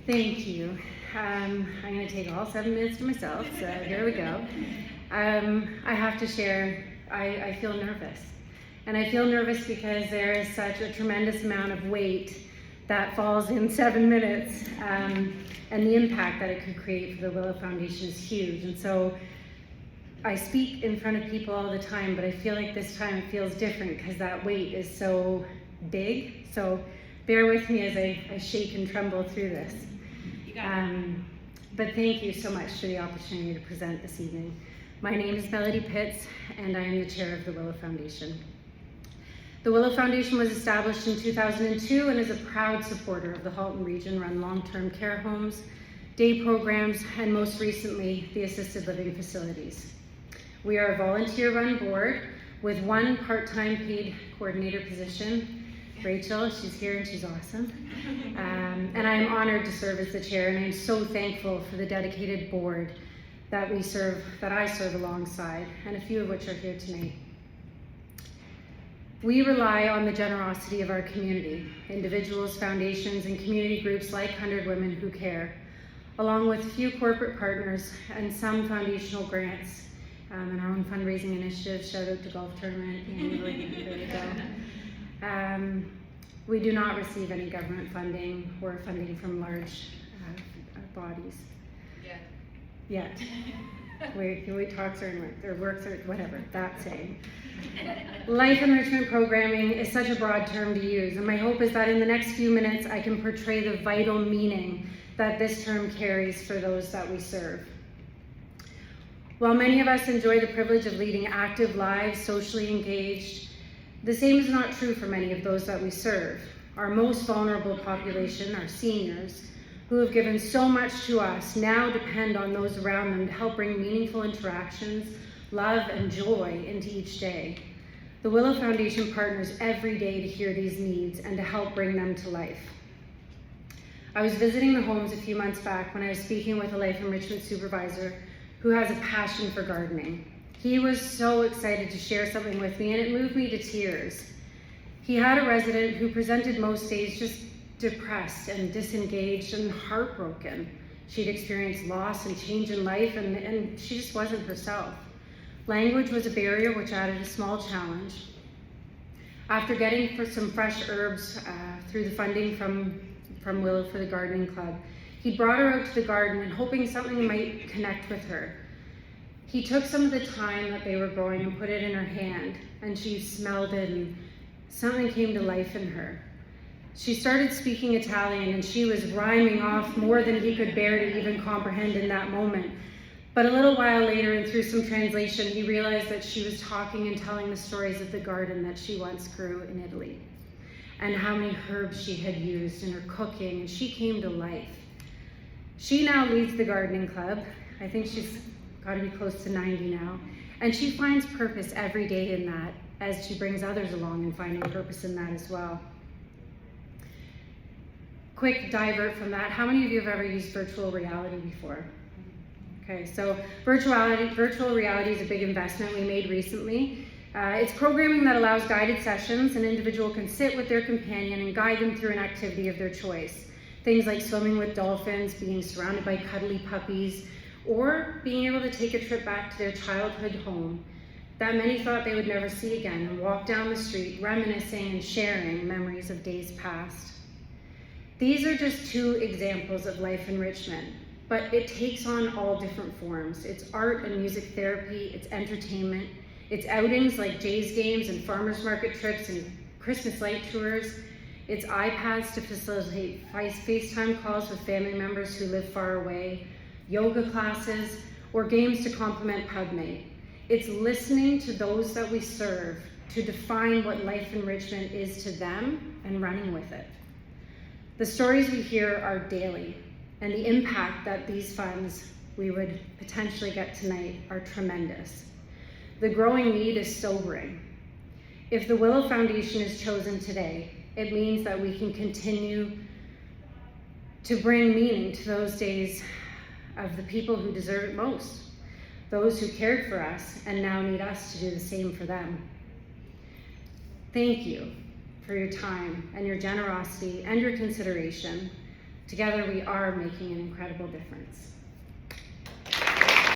Thank you. I'm going to take all 7 minutes for myself, so here we go. I have to share, I feel nervous. And I feel nervous because there is such a tremendous amount of weight that falls in 7 minutes, and the impact that it could create for the Willow Foundation is huge. And so I speak in front of people all the time, but I feel like this time it feels different because that weight is so big. So bear with me as I shake and tremble through this. But thank you so much for the opportunity to present this evening. My name is Melody Pitts, and I am the chair of the Willow Foundation. The Willow Foundation was established in 2002 and is a proud supporter of the Halton Region run long-term care homes, day programs, and most recently, the assisted living facilities. We are a volunteer-run board with 1 part-time paid coordinator position. Rachel, she's here and she's awesome. And I am honored to serve as the chair, and I'm so thankful for the dedicated board that I serve alongside, and a few of which are here tonight. We rely on the generosity of our community, individuals, foundations, and community groups like 100 Women Who Care, along with a few corporate partners and some foundational grants, and our own fundraising initiatives. Shout out to Golf Tournament annually. There we go. We do not receive any government funding or funding from large bodies. Yet. We talks or works or whatever, that saying. Life enrichment programming is such a broad term to use, and my hope is that in the next few minutes I can portray the vital meaning that this term carries for those that we serve. While many of us enjoy the privilege of leading active lives, socially engaged, the same is not true for many of those that we serve. Our most vulnerable population, our seniors, who have given so much to us, now depend on those around them to help bring meaningful interactions, love, and joy into each day. The Willow Foundation partners every day to hear these needs and to help bring them to life. I was visiting the homes a few months back when I was speaking with a life enrichment supervisor who has a passion for gardening. He was so excited to share something with me, and it moved me to tears. He had a resident who presented most days just depressed and disengaged and heartbroken. She'd experienced loss and change in life, and she just wasn't herself. Language was a barrier, which added a small challenge. After getting for some fresh herbs through the funding from Willow for the Gardening Club, he brought her out to the garden and hoping something might connect with her. He took some of the thyme that they were growing and put it in her hand, and she smelled it, and something came to life in her. She started speaking Italian, and she was rhyming off more than he could bear to even comprehend in that moment. But a little while later, and through some translation, he realized that she was talking and telling the stories of the garden that she once grew in Italy, and how many herbs she had used in her cooking, and she came to life. She now leads the gardening club. I think she's got to be close to 90 now, and she finds purpose every day in that, as she brings others along and finding purpose in that as well. Quick divert from that, how many of you have ever used virtual reality before? Okay, so virtual reality is a big investment we made recently. It's programming that allows guided sessions. An individual can sit with their companion and guide them through an activity of their choice. Things like swimming with dolphins, being surrounded by cuddly puppies, or being able to take a trip back to their childhood home that many thought they would never see again, and walk down the street reminiscing and sharing memories of days past. These are just 2 examples of life enrichment, but it takes on all different forms. It's art and music therapy, it's entertainment, it's outings like Jays games and farmers market trips and Christmas light tours. It's iPads to facilitate FaceTime calls with family members who live far away, yoga classes, or games to complement pub night. It's listening to those that we serve to define what life enrichment is to them and running with it. The stories we hear are daily, and the impact that these funds we would potentially get tonight are tremendous. The growing need is sobering. If the Willow Foundation is chosen today, it means that we can continue to bring meaning to those days of the people who deserve it most, those who cared for us and now need us to do the same for them. Thank you for your time and your generosity and your consideration. Together we are making an incredible difference.